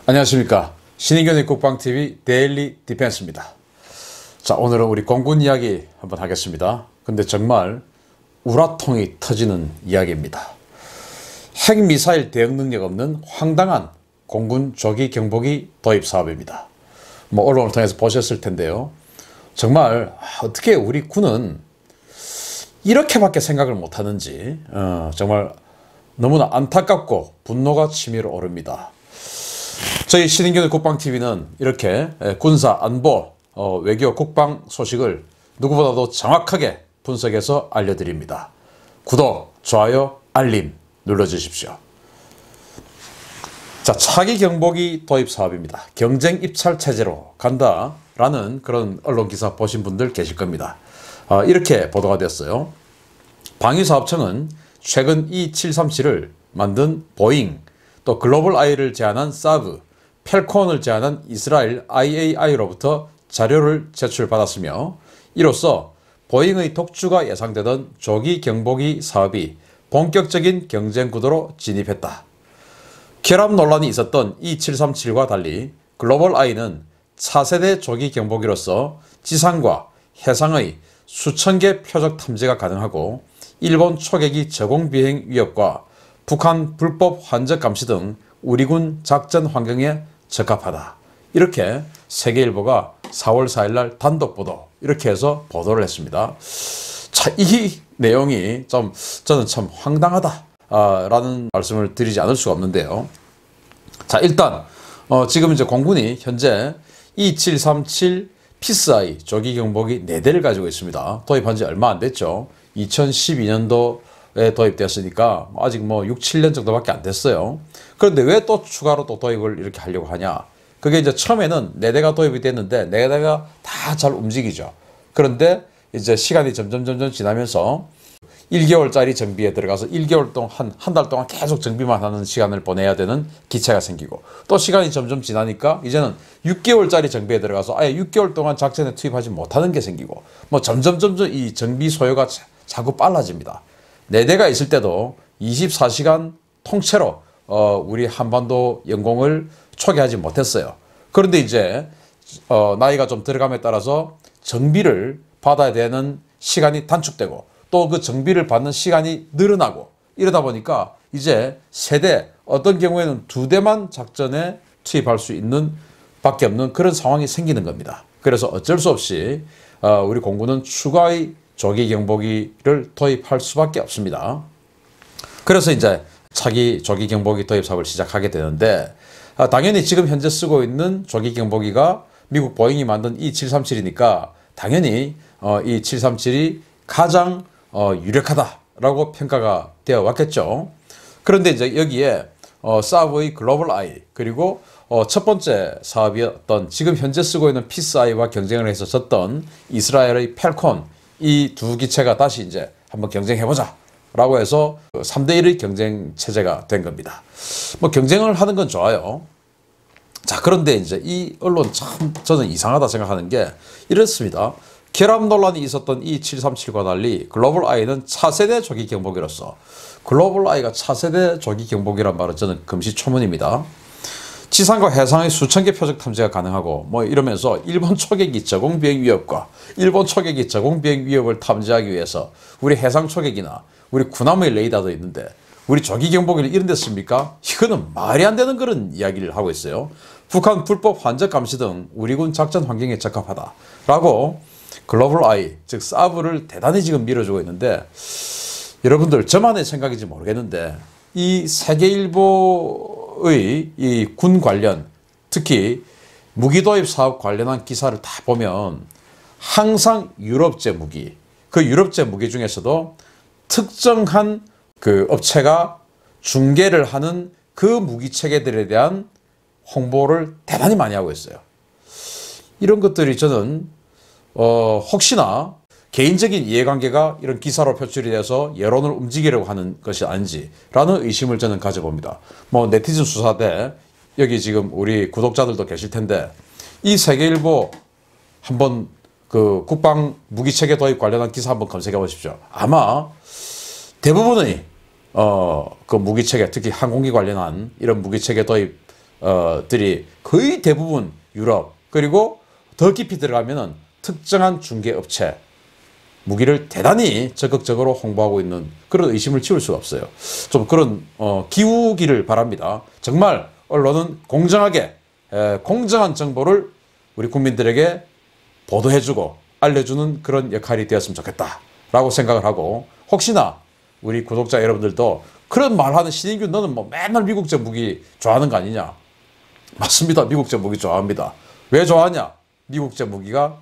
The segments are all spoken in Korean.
안녕하십니까. 신인견의 국방TV 데일리 디펜스입니다. 자, 오늘은 우리 공군 이야기 한번 하겠습니다. 근데 정말 우라통이 터지는 이야기입니다. 핵미사일 대응 능력 없는 황당한 공군 조기 경보기 도입 사업입니다. 언론을 통해서 보셨을 텐데요. 정말 어떻게 우리 군은 이렇게밖에 생각을 못하는지 정말 너무나 안타깝고 분노가 치밀어 오릅니다. 저희 신인견의 국방TV는 이렇게 군사, 안보, 외교, 국방 소식을 누구보다도 정확하게 분석해서 알려드립니다. 구독, 좋아요, 알림 눌러주십시오. 자, 차기 경보기 도입 사업입니다. 경쟁 입찰 체제로 간다라는 그런 언론 기사 보신 분들 계실 겁니다. 이렇게 보도가 됐어요. 방위사업청은 최근 E737을 만든 보잉, 또 글로벌 아이를 제안한 사브, 펠콘을 제안한 이스라엘 IAI로부터 자료를 제출받았으며 이로써 보잉의 독주가 예상되던 조기 경보기 사업이 본격적인 경쟁 구도로 진입했다. 결함 논란이 있었던 E737과 달리 글로벌 아이는 차세대 조기 경보기로서 지상과 해상의 수천 개 표적 탐지가 가능하고 일본 초계기 저공 비행 위협과 북한 불법 환적 감시 등 우리 군 작전 환경에 적합하다. 이렇게 세계일보가 4월 4일 날 단독 보도 이렇게 해서 보도를 했습니다. 자, 이 내용이 저는 참 황당하다 라는 말씀을 드리지 않을 수가 없는데요. 자, 일단 지금 이제 공군이 현재 E737 피스아이 조기 경보기 4대를 가지고 있습니다. 도입한 지 얼마 안 됐죠. 2012년도에 도입됐으니까 아직 6, 7년 정도밖에 안 됐어요. 그런데 왜 또 추가로 또 도입을 이렇게 하려고 하냐? 그게 이제 처음에는 4대가 도입이 됐는데 4대가 다 잘 움직이죠. 그런데 이제 시간이 점점 지나면서 1개월짜리 정비에 들어가서 1개월 동안 한 달 동안 계속 정비만 하는 시간을 보내야 되는 기체가 생기고 또 시간이 점점 지나니까 이제는 6개월짜리 정비에 들어가서 아예 6개월 동안 작전에 투입하지 못하는 게 생기고 점점 이 정비 소요가 자꾸 빨라집니다. 4대가 있을 때도 24시간 통째로 우리 한반도 영공을 초기하지 못했어요. 그런데 이제 나이가 좀 들어감에 따라서 정비를 받아야 되는 시간이 단축되고 또 그 정비를 받는 시간이 늘어나고 이러다 보니까 이제 세대, 어떤 경우에는 2대만 작전에 투입할 수 있는 밖에 없는 그런 상황이 생기는 겁니다. 그래서 어쩔 수 없이 우리 공군은 추가의 조기 경보기를 도입할 수밖에 없습니다. 그래서 이제 차기 조기 경보기 도입 사업을 시작하게 되는데 당연히 지금 현재 쓰고 있는 조기 경보기가 미국 보잉이 만든 E737이니까 당연히 이 737이 가장 유력하다라고 평가가 되어 왔겠죠. 그런데 이제 여기에 사브의 글로벌 아이 그리고 첫 번째 사업이었던 지금 현재 쓰고 있는 피스아이와 경쟁을 해서 졌던 이스라엘의 펠콘 이 두 기체가 다시 이제 한번 경쟁해보자 라고 해서 3대1의 경쟁 체제가 된 겁니다. 경쟁을 하는 건 좋아요. 자, 그런데 이제 이 언론 참 저는 이상하다 생각하는 게 이렇습니다. 결함 논란이 있었던 이 737과 달리 글로벌 아이는 차세대 조기 경보기로서 글로벌 아이가 차세대 조기 경보기란 말은 저는 금시초문입니다. 지상과 해상의 수천 개 표적 탐지가 가능하고 이러면서 일본 초계기 저공 비행 위협과 일본 초계기 저공 비행 위협을 탐지하기 위해서 우리 해상 초계기나 우리 군함의 레이더도 있는데 우리 조기 경보기를 이런 데 씁니까? 이거는 말이 안 되는 그런 이야기를 하고 있어요. 북한 불법 환적 감시 등 우리 군 작전 환경에 적합하다라고 글로벌 아이, 즉 사브를 대단히 지금 밀어주고 있는데 여러분들 저만의 생각인지 모르겠는데 이 세계일보의 이 군 관련 특히 무기 도입 사업 관련한 기사를 다 보면 항상 유럽제 무기, 그 유럽제 무기 중에서도 특정한 그 업체가 중개를 하는 그 무기 체계들에 대한 홍보를 대단히 많이 하고 있어요. 이런 것들이 저는 혹시나 개인적인 이해관계가 이런 기사로 표출이 돼서 여론을 움직이려고 하는 것이 아닌지라는 의심을 저는 가져봅니다. 네티즌 수사대 여기 지금 우리 구독자들도 계실 텐데 이 세계일보 한번 그 국방 무기체계 도입 관련한 기사 한번 검색해 보십시오. 아마 대부분의 그 무기체계, 특히 항공기 관련한 이런 무기체계 도입 들이 거의 대부분 유럽, 그리고 더 깊이 들어가면은 특정한 중개업체 무기를 대단히 적극적으로 홍보하고 있는 그런 의심을 지울 수가 없어요. 좀 그런 기우기를 바랍니다. 정말 언론은 공정하게 공정한 정보를 우리 국민들에게 보도해주고 알려주는 그런 역할이 되었으면 좋겠다라고 생각을 하고, 혹시나 우리 구독자 여러분들도 그런 말하는 신인규 너는 뭐 맨날 미국제 무기 좋아하는 거 아니냐? 맞습니다. 미국제 무기 좋아합니다. 왜 좋아하냐? 미국제 무기가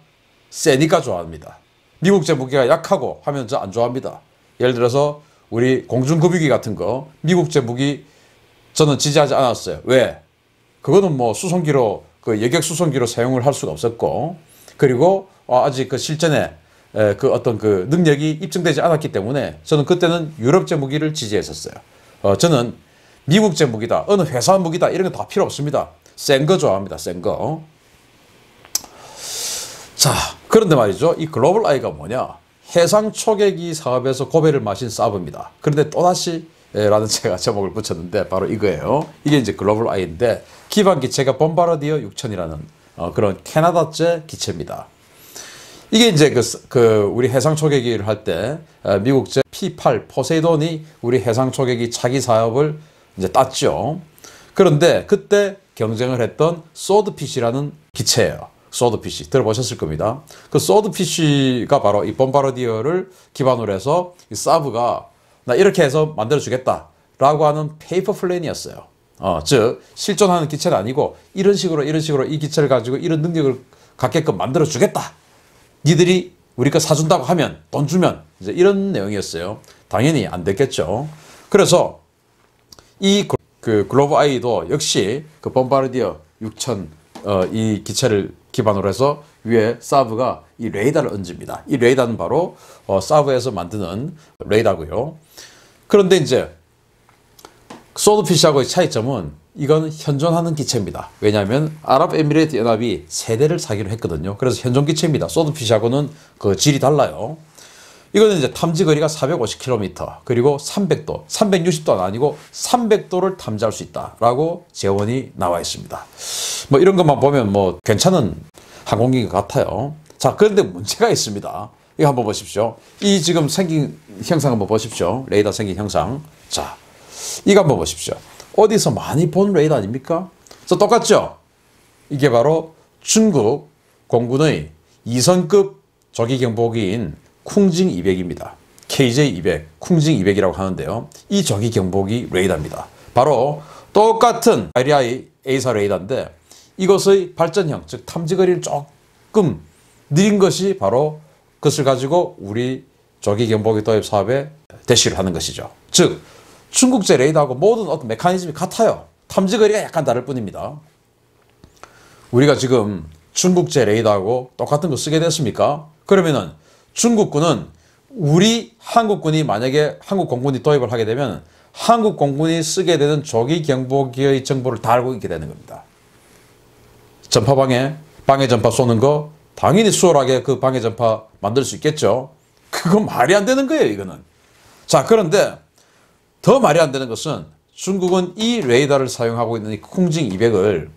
세니까 좋아합니다. 미국제 무기가 약하고 하면 저 안 좋아합니다. 예를 들어서 우리 공중급유기 같은 거 미국제 무기 저는 지지하지 않았어요. 왜? 그거는 뭐 수송기로 그 여객 수송기로 사용을 할 수가 없었고, 그리고 아직 그 실전에 그 어떤 그 능력이 입증되지 않았기 때문에 저는 그때는 유럽제 무기를 지지했었어요. 저는 미국제 무기다, 어느 회사 무기다 이런 거 다 필요 없습니다. 센 거 좋아합니다. 센 거. 자, 그런데 말이죠. 이 글로벌 아이가 뭐냐? 해상 초계기 사업에서 고배를 마신 사브입니다. 그런데 또다시 라는 제가 제목을 붙였는데 바로 이거예요. 이게 이제 글로벌 아이인데 기반 기체가 bombardier 6000이라는 그런 캐나다제 기체입니다. 이게 이제 우리 해상 초계기를 할 때 미국제 P8 포세이돈이 우리 해상 초계기 차기 사업을 이제 땄죠. 그런데 그때 경쟁을 했던 소드피쉬라는 기체예요. 소드피쉬 들어보셨을 겁니다. 그 소드피쉬가 바로 이 bombardier를 기반으로 해서 이 사브가 나 이렇게 해서 만들어 주겠다라고 하는 페이퍼 플랜이었어요. 즉 실존하는 기체는 아니고 이런 식으로 이 기체를 가지고 이런 능력을 갖게끔 만들어 주겠다. 니들이 우리 거 사준다고 하면 돈 주면 이제 이런 내용이었어요. 당연히 안 됐겠죠. 그래서 이 그 글로벌 아이도 역시 그 bombardier 6000 이 기체를 기반으로 해서 위에 사브가 이 레이더를 얹습니다. 이 레이더는 바로 사브에서 만드는 레이더고요. 그런데 이제 소드피쉬하고의 차이점은 이건 현존하는 기체입니다. 왜냐하면 아랍에미레이트 연합이 세대를 사기로 했거든요. 그래서 현존 기체입니다. 소드피쉬하고는 그 질이 달라요. 이거는 이제 탐지 거리가 450km, 그리고 300도, 360도는 아니고 300도를 탐지할 수 있다라고 재원이 나와 있습니다. 뭐 이런 것만 보면 뭐 괜찮은 항공기인 것 같아요. 자, 그런데 문제가 있습니다. 이거 한번 보십시오. 이 지금 생긴 형상 한번 보십시오. 레이더 생긴 형상. 자, 이거 한번 보십시오. 어디서 많이 본 레이더 아닙니까? 저 똑같죠? 이게 바로 중국 공군의 2선급 조기 경보기인 쿵징 200입니다. KJ200, 쿵징 200이라고 하는데요. 이 조기 경보기 레이더입니다. 바로 똑같은 IRI A사 레이더인데 이것의 발전형, 즉 탐지거리를 조금 느린 것이 바로 그것을 가지고 우리 조기 경보기 도입 사업에 대시를 하는 것이죠. 즉 중국제 레이더하고 모든 어떤 메커니즘이 같아요. 탐지거리가 약간 다를 뿐입니다. 우리가 지금 중국제 레이더하고 똑같은 거 쓰게 됐습니까? 그러면은 중국군은 우리 한국군이 만약에 한국 공군이 도입을 하게 되면 한국 공군이 쓰게 되는 조기 경보기의 정보를 다 알고 있게 되는 겁니다. 전파방해, 방해 전파 쏘는 거 당연히 수월하게 그 방해 전파 만들 수 있겠죠. 그건 말이 안 되는 거예요, 이거는. 자, 그런데 더 말이 안 되는 것은 중국은 이 레이더를 사용하고 있는 이 쿵징 200을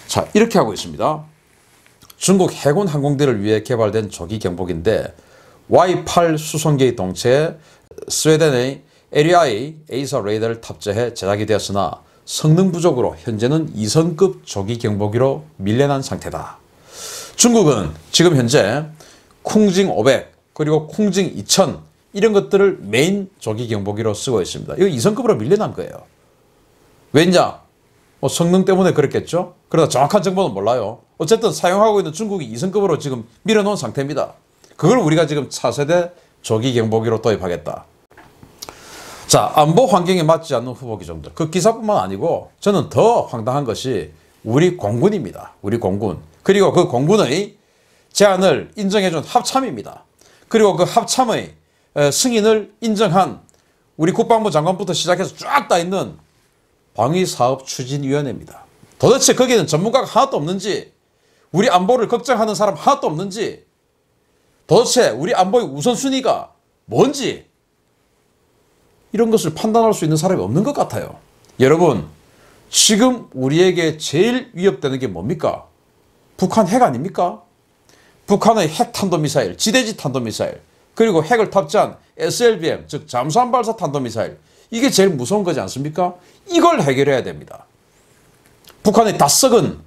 자, 이렇게 하고 있습니다. 중국 해군 항공대를 위해 개발된 조기 경보기인데 Y8 수송기의 동체에 스웨덴의 LEI A사 레이더를 탑재해 제작이 되었으나 성능 부족으로 현재는 2선급 조기 경보기로 밀려난 상태다. 중국은 지금 현재 쿵징 500 그리고 쿵징 2000 이런 것들을 메인 조기 경보기로 쓰고 있습니다. 이거 2선급으로 밀려난 거예요. 왜냐? 뭐 성능 때문에 그렇겠죠? 그러나 정확한 정보는 몰라요. 어쨌든 사용하고 있는 중국이 2선급으로 지금 밀어놓은 상태입니다. 그걸 우리가 지금 차세대 조기 경보기로 도입하겠다. 자, 안보 환경에 맞지 않는 후보 기종들. 그 기사뿐만 아니고 저는 더 황당한 것이 우리 공군입니다. 우리 공군. 그리고 그 공군의 제안을 인정해준 합참입니다. 그리고 그 합참의 승인을 인정한 우리 국방부 장관부터 시작해서 쫙 다 있는 방위사업추진위원회입니다. 도대체 거기에는 전문가가 하나도 없는지, 우리 안보를 걱정하는 사람 하나도 없는지, 도대체 우리 안보의 우선순위가 뭔지 이런 것을 판단할 수 있는 사람이 없는 것 같아요. 여러분, 지금 우리에게 제일 위협되는 게 뭡니까? 북한 핵 아닙니까? 북한의 핵 탄도미사일, 지대지 탄도미사일, 그리고 핵을 탑재한 SLBM, 즉 잠수함 발사 탄도미사일, 이게 제일 무서운 거지 않습니까? 이걸 해결해야 됩니다. 북한의 다 썩은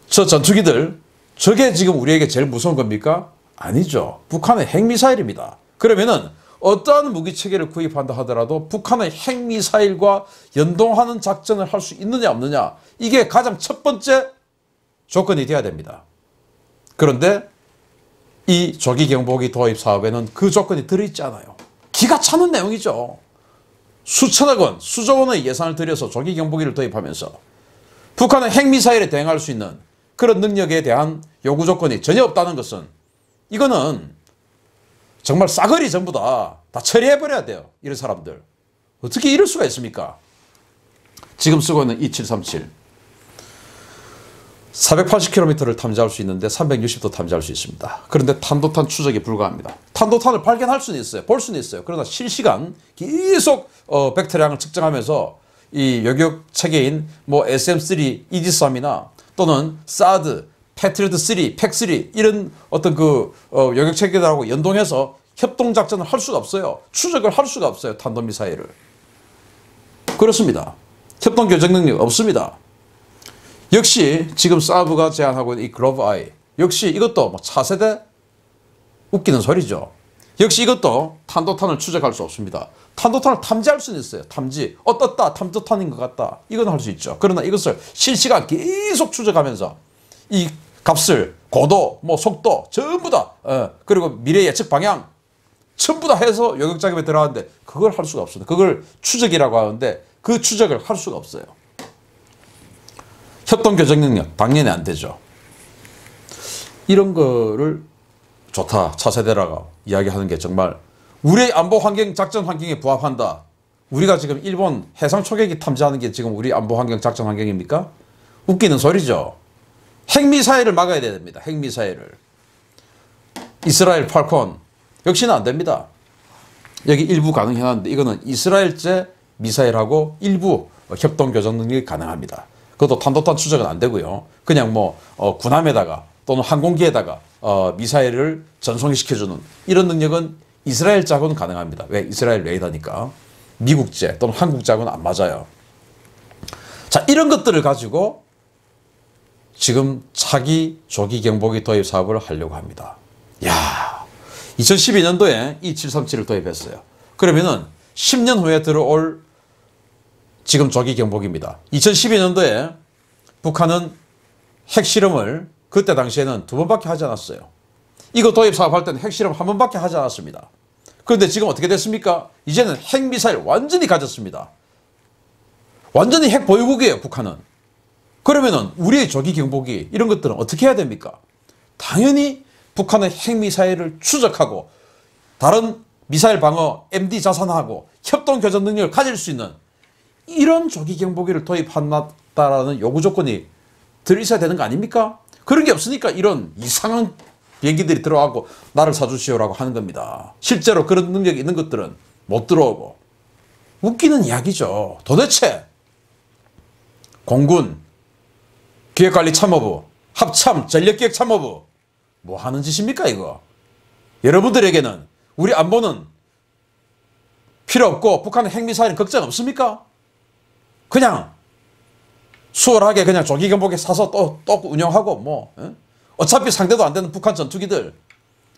저 전투기들, 저게 지금 우리에게 제일 무서운 겁니까? 아니죠. 북한의 핵미사일입니다. 그러면은 어떠한 무기체계를 구입한다 하더라도 북한의 핵미사일과 연동하는 작전을 할 수 있느냐 없느냐, 이게 가장 첫 번째 조건이 돼야 됩니다. 그런데 이 조기경보기 도입 사업에는 그 조건이 들어있지 않아요. 기가 차는 내용이죠. 수천억 원, 수조 원의 예산을 들여서 조기경보기를 도입하면서 북한의 핵미사일에 대응할 수 있는 그런 능력에 대한 요구 조건이 전혀 없다는 것은, 이거는 정말 싸그리 전부 다 처리해버려야 돼요. 이런 사람들. 어떻게 이럴 수가 있습니까? 지금 쓰고 있는 2737. 480km를 탐지할 수 있는데 360도 탐지할 수 있습니다. 그런데 탄도탄 추적이 불가합니다. 탄도탄을 발견할 수는 있어요. 볼 수는 있어요. 그러나 실시간 계속 벡터량을 측정하면서 이 요격 체계인 뭐 SM3, ED3이나 또는 사드, 패트리어트 3, 팩3 이런 어떤 그 요격 체계들하고 연동해서 협동 작전을 할 수가 없어요. 추적을 할 수가 없어요. 탄도미사일을. 그렇습니다. 협동 교정 능력 없습니다. 역시 지금 사브가 제안하고 있는 이 글로브 아이, 역시 이것도 뭐 차세대? 웃기는 소리죠. 역시 이것도 탄도탄을 추적할 수 없습니다. 탄도탄을 탐지할 수는 있어요. 탐지. 떴다. 탄도탄인 것 같다. 이건 할 수 있죠. 그러나 이것을 실시간 계속 추적하면서 이 값을 고도, 뭐 속도 전부 다 그리고 미래 예측 방향 전부 다 해서 요격 작업에 들어가는데 그걸 할 수가 없습니다. 그걸 추적이라고 하는데 그 추적을 할 수가 없어요. 협동 교정 능력 당연히 안 되죠. 이런 거를 좋다, 차세대라고 이야기하는 게 정말 우리의 안보 환경, 작전 환경에 부합한다. 우리가 지금 일본 해상 초계기 탐지하는 게 지금 우리 안보 환경, 작전 환경입니까? 웃기는 소리죠. 핵미사일을 막아야 됩니다. 핵미사일을. 이스라엘 팔콘 역시는 안 됩니다. 여기 일부 가능해놨는데 이거는 이스라엘제 미사일하고 일부 협동 교정 능력이 가능합니다. 그것도 탄도탄 추적은 안 되고요. 그냥 뭐 군함에다가 또는 항공기에다가 미사일을 전송시켜주는 이런 능력은 이스라엘자고는 가능합니다. 왜? 이스라엘 레이더니까. 미국제 또는 한국자고는 안 맞아요. 자, 이런 것들을 가지고 지금 차기 조기 경보기 도입 사업을 하려고 합니다. 야, 2012년도에 이 737을 도입했어요. 그러면은 10년 후에 들어올 지금 조기 경보기입니다. 2012년도에 북한은 핵실험을 그때 당시에는 2번밖에 하지 않았어요. 이거 도입 사업할 때는 핵실험 1번밖에 하지 않았습니다. 그런데 지금 어떻게 됐습니까? 이제는 핵미사일 완전히 가졌습니다. 완전히 핵 보유국이에요, 북한은. 그러면은 우리의 조기 경보기 이런 것들은 어떻게 해야 됩니까? 당연히 북한의 핵미사일을 추적하고 다른 미사일 방어 MD 자산하고 협동 교전 능력을 가질 수 있는 이런 조기 경보기를 도입한다라는 요구 조건이 들어있어야 되는 거 아닙니까? 그런 게 없으니까 이런 이상한 비행기들이 들어가고 나를 사주시오라고 하는 겁니다. 실제로 그런 능력이 있는 것들은 못 들어오고. 웃기는 이야기죠. 도대체 공군, 기획관리참모부, 합참, 전력기획참모부 뭐 하는 짓입니까 이거? 여러분들에게는 우리 안보는 필요 없고 북한의 핵미사일은 걱정 없습니까? 그냥 수월하게 그냥 조기 경보기 사서 또 운영하고 뭐 어차피 상대도 안 되는 북한 전투기들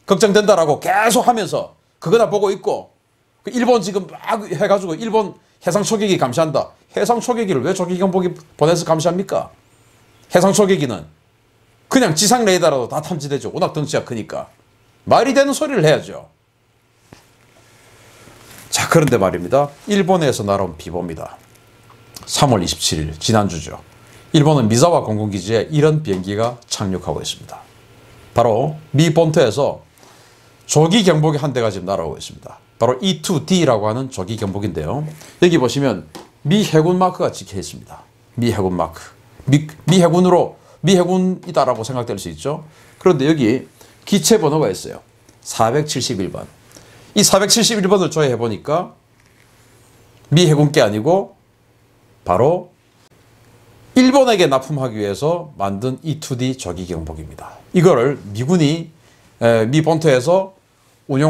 걱정된다라고 계속 하면서 그거나 보고 있고, 일본 지금 막 해가지고 일본 해상 초계기 감시한다. 해상 초계기를 왜 조기 경보기 보내서 감시합니까? 해상 초계기는 그냥 지상 레이더라도 다 탐지되죠. 워낙 덩치가 크니까. 말이 되는 소리를 해야죠. 자, 그런데 말입니다. 일본에서 날아온 비보입니다. 3월 27일 지난주죠. 일본은 미사와 공군기지에 이런 비행기가 착륙하고 있습니다. 바로 미 본토에서 조기 경보기 한 대가 지금 날아오고 있습니다. 바로 E-2D라고 하는 조기 경보기인데요. 여기 보시면 미 해군 마크가 찍혀 있습니다. 미 해군 마크. 미 해군이다라고 생각될 수 있죠. 그런데 여기 기체 번호가 있어요. 471번. 이 471번을 조회해 보니까 미 해군께 아니고 바로 일본에게 납품하기 위해서 만든 E-2D 저기 경보기입니다. 이거를 미군이 미 본토에서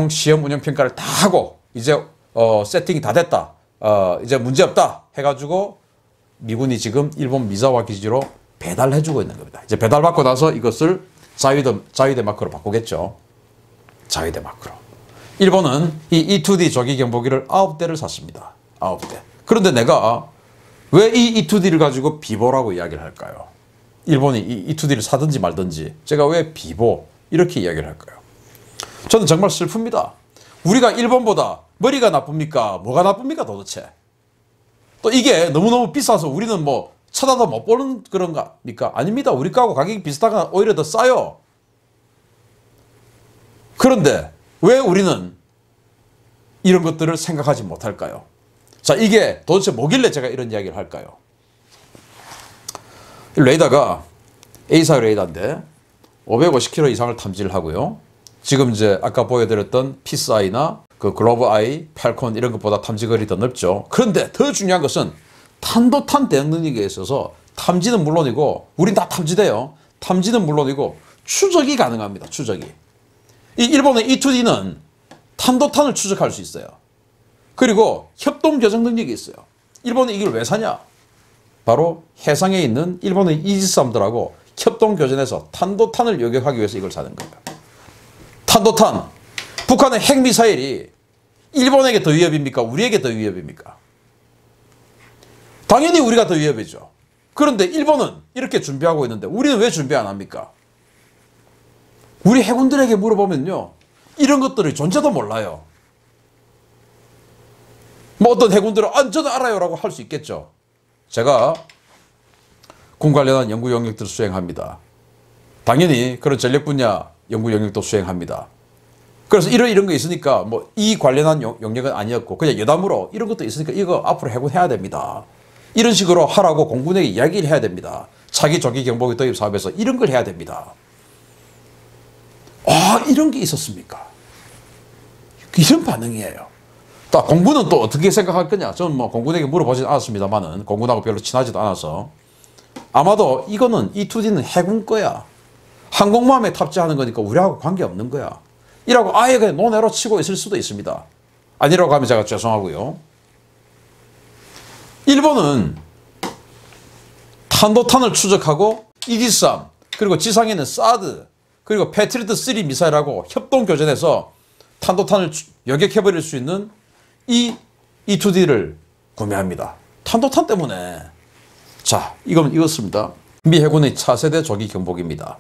시험 운영 평가를 다 하고 이제 세팅이 다 됐다. 이제 문제 없다 해가지고 미군이 지금 일본 미사와 기지로 배달해주고 있는 겁니다. 이제 배달받고 나서 이것을 자위대 마크로 바꾸겠죠. 자위대 마크로. 일본은 이 E-2D 저기 경보기를 9대를 샀습니다. 9대. 그런데 내가 왜 이 E-2D를 가지고 비보라고 이야기를 할까요? 일본이 이 E-2D를 사든지 말든지 제가 왜 비보 이렇게 이야기를 할까요? 저는 정말 슬픕니다. 우리가 일본보다 머리가 나쁩니까? 뭐가 나쁩니까 도대체? 또 이게 너무너무 비싸서 우리는 뭐 쳐다도 못 보는 그런 겁니까? 아닙니다. 우리 거하고 가격이 비슷하거나 오히려 더 싸요. 그런데 왜 우리는 이런 것들을 생각하지 못할까요? 자, 이게 도대체 뭐길래 제가 이런 이야기를 할까요? 레이더가 A사 레이더인데 550km 이상을 탐지를 하고요. 지금 이제 아까 보여드렸던 피스아이나 그 글로브 아이, 팔콘 이런 것보다 탐지거리 더 넓죠. 그런데 더 중요한 것은 탄도탄 대응 능력에 있어서 탐지는 물론이고 우린 다 탐지돼요. 탐지는 물론이고 추적이 가능합니다. 추적이. 이 일본의 E-2D는 탄도탄을 추적할 수 있어요. 그리고 협동 교정 능력이 있어요. 일본이 이걸 왜 사냐? 바로 해상에 있는 일본의 이지스함들하고 협동 교전에서 탄도탄을 요격하기 위해서 이걸 사는 거예요. 탄도탄. 북한의 핵미사일이 일본에게 더 위협입니까? 우리에게 더 위협입니까? 당연히 우리가 더 위협이죠. 그런데 일본은 이렇게 준비하고 있는데 우리는 왜 준비 안 합니까? 우리 해군들에게 물어보면요. 이런 것들의 존재도 몰라요. 뭐 어떤 해군들은 저도 알아요라고 할 수 있겠죠. 제가 군 관련한 연구 영역들을 수행합니다. 당연히 그런 전력 분야 연구 영역도 수행합니다. 그래서 이런 거 있으니까 뭐 이 관련한 영역은 아니었고 그냥 여담으로 이런 것도 있으니까 이거 앞으로 해군 해야 됩니다. 이런 식으로 하라고 공군에게 이야기를 해야 됩니다. 차기 조기 경보기 도입 사업에서 이런 걸 해야 됩니다. 이런 게 있었습니까? 이런 반응이에요. 또 공군은 또 어떻게 생각할 거냐? 저는 뭐 공군에게 물어보진 않았습니다만은 공군하고 별로 친하지도 않아서 아마도 이거는 E-2D는 해군 거야. 항공모함에 탑재하는 거니까 우리하고 관계없는 거야. 이라고 아예 그냥 논외로 치고 있을 수도 있습니다. 아니라고 하면 제가 죄송하고요. 일본은 탄도탄을 추적하고 이지스함 그리고 지상에는 사드 그리고 패트리어트 3 미사일하고 협동교전에서 탄도탄을 요격해버릴 수 있는 이 E-2D를 구매합니다. 탄도탄 때문에. 자, 이건 이렇습니다. 미 해군의 차세대 조기 경보기입니다.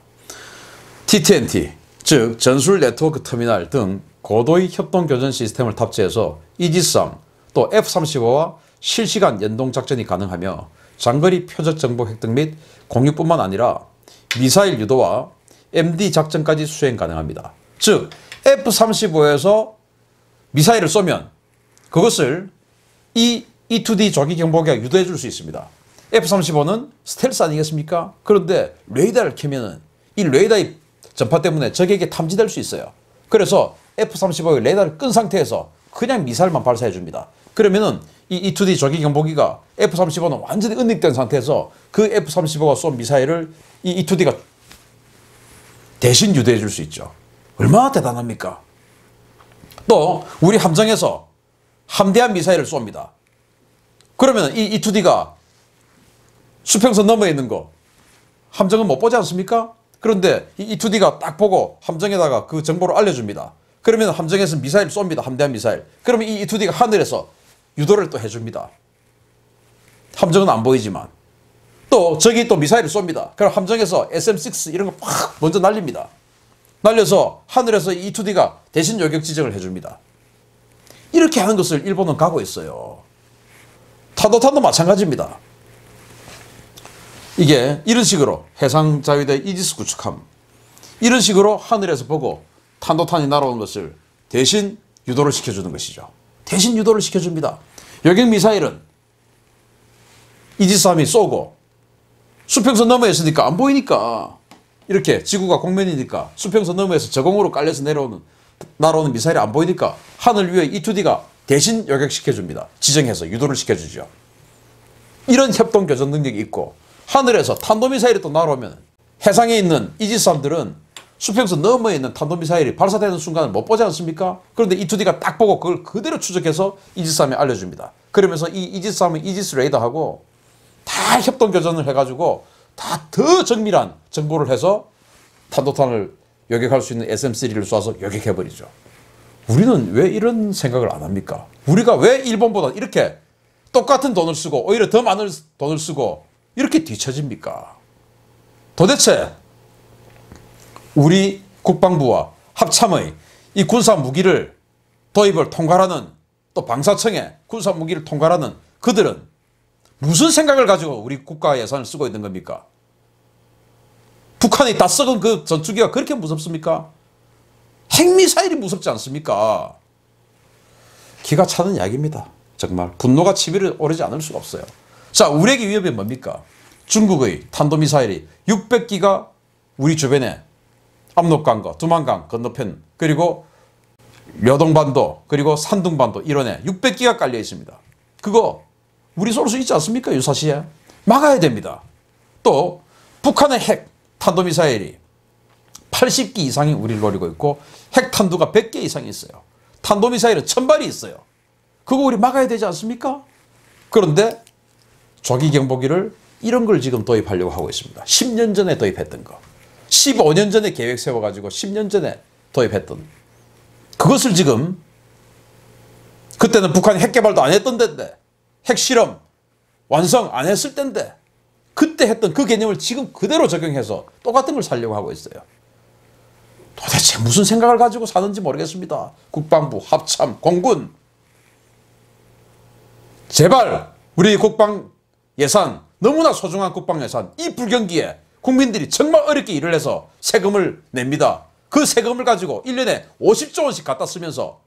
TTNT, 즉 전술 네트워크 터미널 등 고도의 협동 교전 시스템을 탑재해서 이지스함 또 F-35와 실시간 연동 작전이 가능하며 장거리 표적 정보 획득 및 공유뿐만 아니라 미사일 유도와 MD 작전까지 수행 가능합니다. 즉 F-35에서 미사일을 쏘면 그것을 이 E-2D 조기 경보기가 유도해 줄 수 있습니다. F-35는 스텔스 아니겠습니까? 그런데 레이더를 켜면은 이 레이더의 전파 때문에 적에게 탐지될 수 있어요. 그래서 F-35의 레이더를 끈 상태에서 그냥 미사일만 발사해 줍니다. 그러면은 이 E-2D 조기 경보기가 F-35는 완전히 은닉된 상태에서 그 F-35가 쏜 미사일을 이 E-2D가 대신 유도해 줄 수 있죠. 얼마나 대단합니까? 또 우리 함정에서 함대한 미사일을 쏩니다. 그러면 이 E-2D가 수평선 너머에 있는 거 함정은 못 보지 않습니까? 그런데 이 E-2D가 딱 보고 함정에다가 그 정보를 알려줍니다. 그러면 함정에서 미사일 쏩니다. 함대한 미사일. 그러면 이 E-2D가 하늘에서 유도를 또 해줍니다. 함정은 안 보이지만. 또 저기 또 미사일을 쏩니다. 그럼 함정에서 SM-6 이런 거 팍 먼저 날립니다. 날려서 하늘에서 E-2D가 대신 요격 지정을 해줍니다. 이렇게 하는 것을 일본은 가고 있어요. 탄도탄도 마찬가지입니다. 이게 이런 식으로 해상자위대 이지스 구축함 이런 식으로 하늘에서 보고 탄도탄이 날아오는 것을 대신 유도를 시켜주는 것이죠. 대신 유도를 시켜줍니다. 요격미사일은 이지스함이 쏘고 수평선 너머에 있으니까 안 보이니까 이렇게 지구가 공면이니까 수평선 너머에서 저공으로 깔려서 날아오는 미사일이 안 보이니까 하늘 위에 E-2D가 대신 요격시켜줍니다. 지정해서 유도를 시켜주죠. 이런 협동교전 능력이 있고 하늘에서 탄도미사일이 또 날아오면 해상에 있는 이지스함들은 수평선 너머에 있는 탄도미사일이 발사되는 순간을 못 보지 않습니까? 그런데 E2D가 딱 보고 그걸 그대로 추적해서 이지스함에 알려줍니다. 그러면서 이 이지스함은 이지스 레이더하고 다 협동교전을 해가지고 다 더 정밀한 정보를 해서 탄도탄을 요격할 수 있는 SM-3를 쏴서 요격해버리죠. 우리는 왜 이런 생각을 안 합니까? 우리가 왜 일본보다 이렇게 똑같은 돈을 쓰고 오히려 더 많은 돈을 쓰고 이렇게 뒤처집니까? 도대체 우리 국방부와 합참의 이 군사 무기를 도입을 통과하는 또 방사청의 군사 무기를 통과하는 그들은 무슨 생각을 가지고 우리 국가 예산을 쓰고 있는 겁니까? 북한이 다 썩은 그 전투기가 그렇게 무섭습니까? 핵미사일이 무섭지 않습니까? 기가 차는 이야기입니다. 정말 분노가 치밀어 오르지 않을 수가 없어요. 자, 우리에게 위협이 뭡니까? 중국의 탄도미사일이 600기가 우리 주변에 압록강과 두만강 건너편 그리고 려동반도 그리고 산둥반도 일원에 600기가 깔려 있습니다. 그거 우리 쏠 수 있지 않습니까? 유사시에 막아야 됩니다. 또 북한의 핵 탄도미사일이 80기 이상이 우리를 노리고 있고 핵탄두가 100개 이상이 있어요. 탄도미사일은 1000발이 있어요. 그거 우리 막아야 되지 않습니까? 그런데 조기경보기를 이런 걸 지금 도입하려고 하고 있습니다. 10년 전에 도입했던 거. 15년 전에 계획 세워가지고 10년 전에 도입했던 그것을 지금 그때는 북한이 핵 개발도 안 했던 데인데 핵실험 완성 안 했을 때인데 그때 했던 그 개념을 지금 그대로 적용해서 똑같은 걸 살려고 하고 있어요. 도대체 무슨 생각을 가지고 사는지 모르겠습니다. 국방부, 합참, 공군. 제발 우리 국방 예산 너무나 소중한 국방 예산 이 불경기에 국민들이 정말 어렵게 일을 해서 세금을 냅니다. 그 세금을 가지고 1년에 50조 원씩 갖다 쓰면서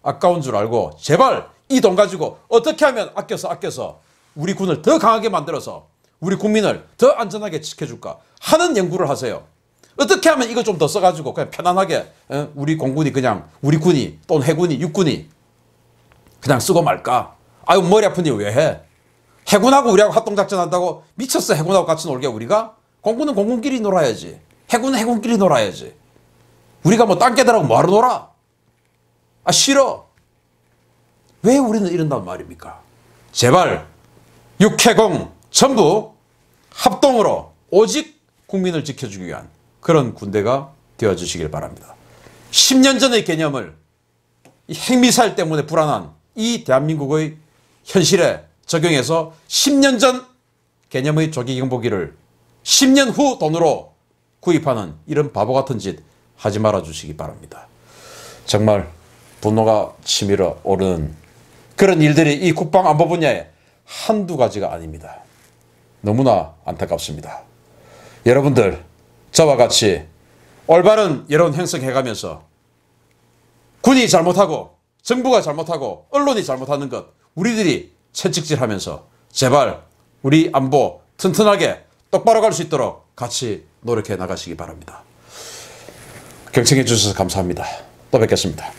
아까운 줄 알고 제발 이 돈 가지고 어떻게 하면 아껴서 우리 군을 더 강하게 만들어서 우리 국민을 더 안전하게 지켜줄까 하는 연구를 하세요. 어떻게 하면 이거 좀 더 써가지고 그냥 편안하게 우리 공군이 그냥 우리 군이 또는 해군이 육군이 그냥 쓰고 말까? 아유 머리 아픈 일 왜 해? 해군하고 우리하고 합동작전 한다고 미쳤어. 해군하고 같이 놀게 우리가? 공군은 공군끼리 놀아야지. 해군은 해군끼리 놀아야지. 우리가 뭐 딴 깨달라고 뭐하러 놀아? 아 싫어. 왜 우리는 이런단 말입니까? 제발 육해공 전부 합동으로 오직 국민을 지켜주기 위한 그런 군대가 되어주시길 바랍니다. 10년 전의 개념을 이 핵미사일 때문에 불안한 이 대한민국의 현실에 적용해서 10년 전 개념의 조기경보기를 10년 후 돈으로 구입하는 이런 바보 같은 짓 하지 말아 주시기 바랍니다. 정말 분노가 치밀어 오르는 그런 일들이 이 국방안보 분야에 한두 가지가 아닙니다. 너무나 안타깝습니다. 여러분들 저와 같이 올바른 여론 형성해가면서 군이 잘못하고 정부가 잘못하고 언론이 잘못하는 것 우리들이 채찍질하면서 제발 우리 안보 튼튼하게 똑바로 갈 수 있도록 같이 노력해 나가시기 바랍니다. 경청해 주셔서 감사합니다. 또 뵙겠습니다.